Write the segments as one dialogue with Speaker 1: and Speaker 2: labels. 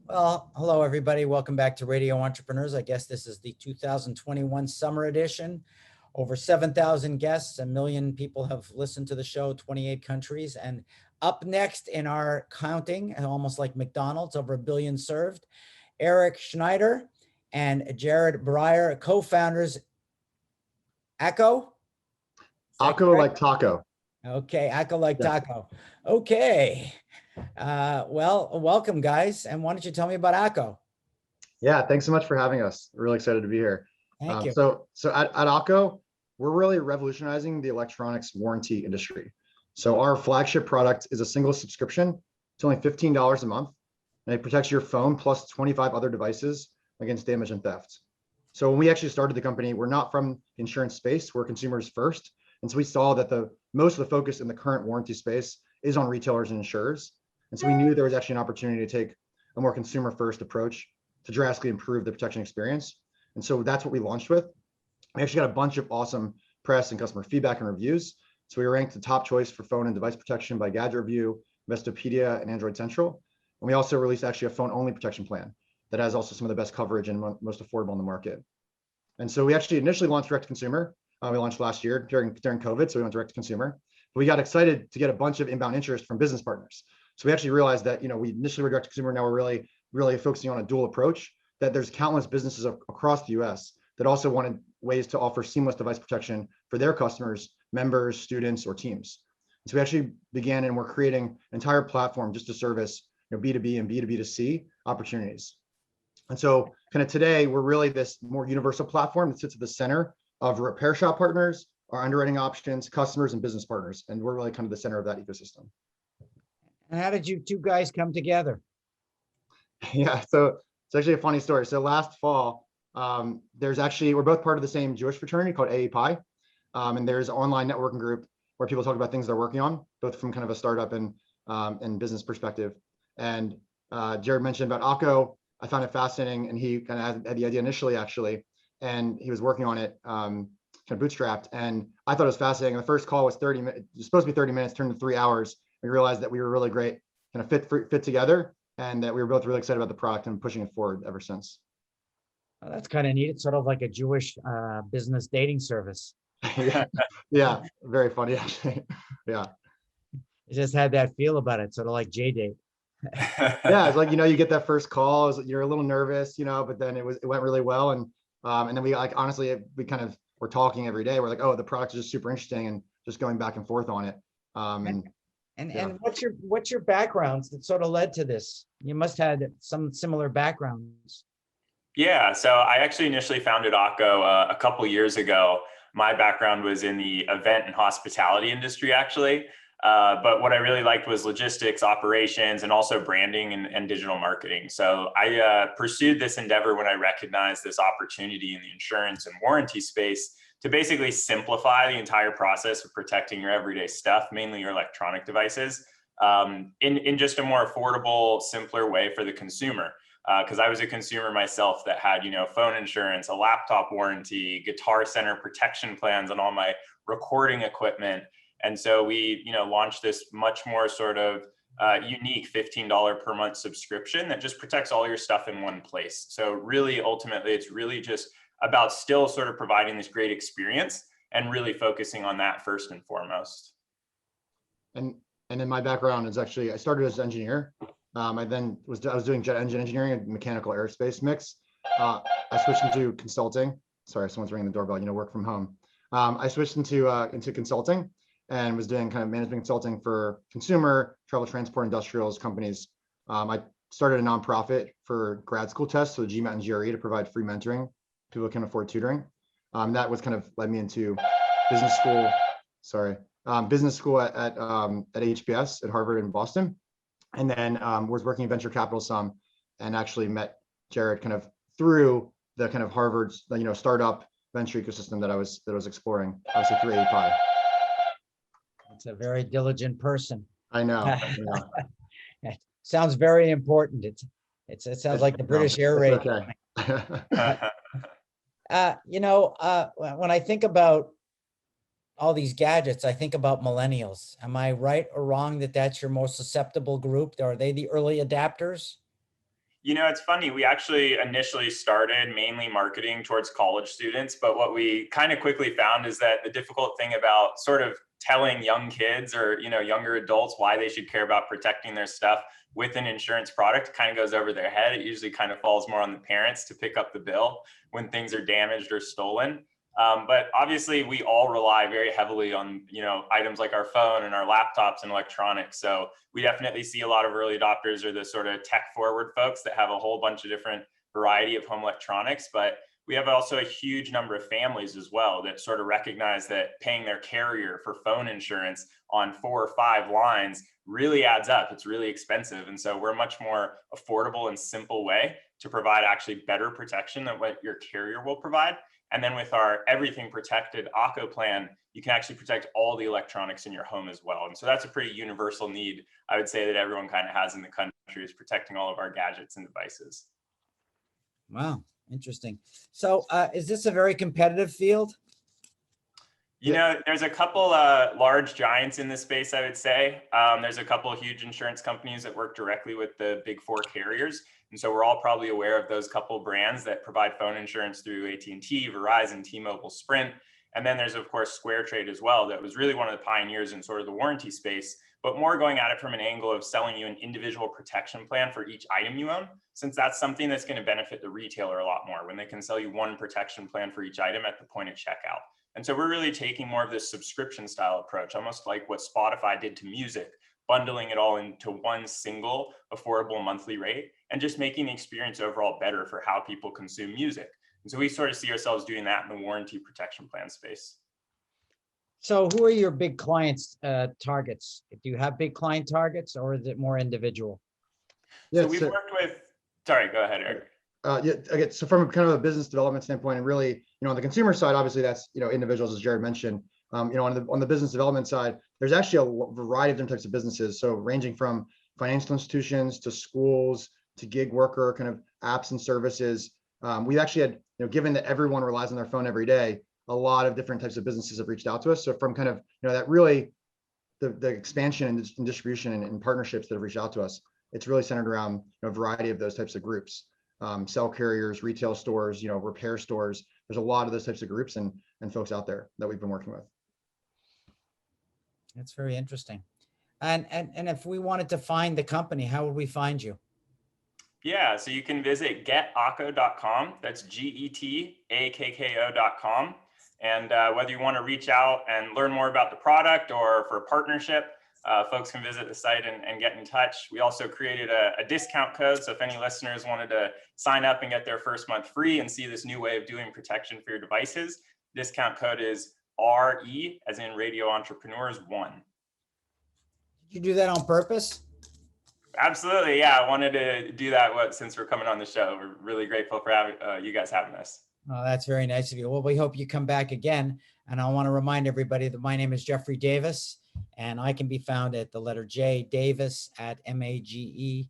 Speaker 1: Well, hello, everybody. Welcome back to Radio Entrepreneurs. I guess this is the 2021 summer edition. Over 7,000 guests, a million people have listened to the show, 28 countries. And up next in our counting, almost like McDonald's, over 1 billion served, Eric Schneider and Jared Brier, co-founders, AKKO?
Speaker 2: AKKO like taco.
Speaker 1: Okay, AKKO like
Speaker 2: Yeah.
Speaker 1: taco. Okay. Well, welcome, guys. And why don't you tell me about AKKO?
Speaker 2: Yeah, thanks so much for having us. We're really excited to be here.
Speaker 1: Thank you.
Speaker 2: So at AKKO, we're really revolutionizing the electronics warranty industry. So our flagship product is a single subscription. It's only $15 a month, and it protects your phone plus 25 other devices against damage and theft. So when we actually started the company, we're not from the insurance space, we're consumers first. And so we saw that most of the focus in the current warranty space is on retailers and insurers. And so we knew there was actually an opportunity to take a more consumer first approach to drastically improve the protection experience. And so that's what we launched with. We actually got a bunch of awesome press and customer feedback and reviews. So we ranked the top choice for phone and device protection by Gadget Review, Investopedia, and Android Central. And we also released actually a phone only protection plan that has also some of the best coverage and most affordable in the market. And so we actually initially launched direct to consumer. We launched last year during COVID, so we went direct to consumer. But we got excited to get a bunch of inbound interest from business partners. So we actually realized that, we initially were direct to consumer, now we're really focusing on a dual approach, that there's countless businesses across the US that also wanted ways to offer seamless device protection for their customers, members, students, or teams. And so we actually began and we're creating an entire platform just to service B2B and B2B2C opportunities. And so kind of today, we're really this more universal platform that sits at the center of repair shop partners, our underwriting options, customers, and business partners. And we're really kind of the center of that ecosystem.
Speaker 1: And how did you two guys come together?
Speaker 2: Yeah, so it's actually a funny story. So last fall, we're both part of the same Jewish fraternity called AKKO. And there's an online networking group where people talk about things they're working on, both from kind of a startup and business perspective. And Jared mentioned about AKKO. I found it fascinating, and he kind of had the idea initially, actually, and he was working on it kind of bootstrapped. And I thought it was fascinating. The first call was 30 minutes, it was supposed to be 30 minutes, turned to 3 hours. We realized that we were really great, kind of fit together, and that we were both really excited about the product and pushing it forward ever since.
Speaker 1: Oh, that's kind of neat. It's sort of like a Jewish business dating service.
Speaker 2: Yeah, very funny, actually. Yeah.
Speaker 1: It just had that feel about it, sort of like J-Date.
Speaker 2: Yeah, it's like, you get that first call, you're a little nervous, but then it went really well. And then we honestly, we kind of were talking every day. We're like, oh, the product is just super interesting, and just going back and forth on it.
Speaker 1: And what's your backgrounds that sort of led to this? You must have had some similar backgrounds.
Speaker 3: Yeah, so I actually initially founded AKKO a couple years ago. My background was in the event and hospitality industry, actually. But what I really liked was logistics, operations, and also branding and digital marketing. So I pursued this endeavor when I recognized this opportunity in the insurance and warranty space to basically simplify the entire process of protecting your everyday stuff, mainly your electronic devices, in just a more affordable, simpler way for the consumer. Because I was a consumer myself that had, phone insurance, a laptop warranty, Guitar Center protection plans on all my recording equipment. And so we, launched this much more sort of unique $15 per month subscription that just protects all your stuff in one place. So really, ultimately, it's really just about still sort of providing this great experience and really focusing on that first and foremost.
Speaker 2: And in my background is actually, I started as an engineer. I was doing jet engine engineering and mechanical aerospace mix. I switched into consulting. Sorry, someone's ringing the doorbell. Work from home. I switched into consulting and was doing kind of management consulting for consumer, travel, transport, industrials companies. I started a nonprofit for grad school tests, so the GMAT and GRE, to provide free mentoring. People can afford tutoring. That was kind of led me into business school. Business school at HBS at Harvard in Boston. And then was working in venture capital some, and actually met Jared kind of through the kind of Harvard, startup venture ecosystem that I was exploring, obviously through AKKO.
Speaker 1: It's a very diligent person.
Speaker 2: I know.
Speaker 1: It sounds very important. It sounds like the British air raid.
Speaker 2: Okay.
Speaker 1: When I think about all these gadgets, I think about millennials. Am I right or wrong that that's your most susceptible group? Are they the early adapters?
Speaker 3: It's funny. We actually initially started mainly marketing towards college students, but what we kind of quickly found is that the difficult thing about sort of telling young kids or, younger adults why they should care about protecting their stuff with an insurance product kind of goes over their head. It usually kind of falls more on the parents to pick up the bill when things are damaged or stolen. But obviously, we all rely very heavily on items like our phone and our laptops and electronics. So we definitely see a lot of early adopters or the sort of tech forward folks that have a whole bunch of different variety of home electronics. But we have also a huge number of families as well that sort of recognize that paying their carrier for phone insurance on 4 or 5 lines really adds up. It's really expensive. And so we're a much more affordable and simple way to provide actually better protection than what your carrier will provide. And then with our everything protected AKKO plan, you can actually protect all the electronics in your home as well. And so that's a pretty universal need, I would say, that everyone kind of has in the country, is protecting all of our gadgets and devices.
Speaker 1: Wow, interesting. So is this a very competitive field?
Speaker 3: There's a couple large giants in this space, I would say. There's a couple of huge insurance companies that work directly with the big 4 carriers. And so we're all probably aware of those couple brands that provide phone insurance through AT&T, Verizon, T-Mobile, Sprint. And then there's, of course, SquareTrade as well. That was really one of the pioneers in sort of the warranty space, but more going at it from an angle of selling you an individual protection plan for each item you own, since that's something that's going to benefit the retailer a lot more when they can sell you one protection plan for each item at the point of checkout. And so we're really taking more of this subscription style approach, almost like what Spotify did to music, bundling it all into one single affordable monthly rate and just making the experience overall better for how people consume music. And so we sort of see ourselves doing that in the warranty protection plan space.
Speaker 1: So who are your big clients targets? Do you have big client targets, or is it more individual?
Speaker 3: So we've worked with, sorry, go ahead, Eric.
Speaker 2: Okay, so from kind of a business development standpoint, and really, on the consumer side, obviously that's, individuals, as Jared mentioned. On the business development side, there's actually a variety of different types of businesses. So ranging from financial institutions to schools to gig worker kind of apps and services. We've actually had, given that everyone relies on their phone every day, a lot of different types of businesses have reached out to us. So from kind of, that really the expansion and distribution and partnerships that have reached out to us, it's really centered around a variety of those types of groups. Cell carriers, retail stores, repair stores. There's a lot of those types of groups and folks out there that we've been working with.
Speaker 1: That's very interesting. And if we wanted to find the company, how would we find you?
Speaker 3: Yeah, so you can visit getakko.com. That's getakko.com. And whether you want to reach out and learn more about the product or for a partnership, folks can visit the site and get in touch. We also created a discount code. So if any listeners wanted to sign up and get their first month free and see this new way of doing protection for your devices, discount code is RE, as in Radio Entrepreneurs 1.
Speaker 1: Did you do that on purpose?
Speaker 3: Absolutely. Yeah, I wanted to do that since we're coming on the show. We're really grateful for having you guys having us.
Speaker 1: Oh, that's very nice of you. Well, we hope you come back again. And I want to remind everybody that my name is Jeffrey Davis, and I can be found at the letter J, Davis at mageusa.com.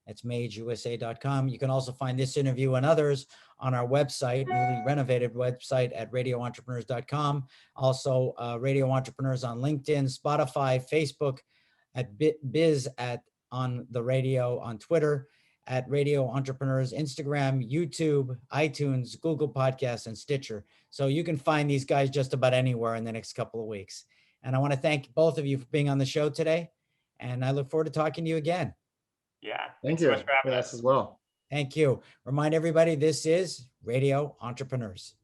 Speaker 1: That's mageusa.com. You can also find this interview and others on our website, newly renovated website at radioentrepreneurs.com. Also, Radio Entrepreneurs on LinkedIn, Spotify, Facebook, at Biz on the radio, on Twitter, at Radio Entrepreneurs, Instagram, YouTube, iTunes, Google Podcasts, and Stitcher. So you can find these guys just about anywhere in the next couple of weeks. And I want to thank both of you for being on the show today. And I look forward to talking to you again.
Speaker 3: Yeah.
Speaker 2: Thank you
Speaker 3: so much for having us
Speaker 2: as well.
Speaker 1: Thank you. Remind everybody, this is Radio Entrepreneurs.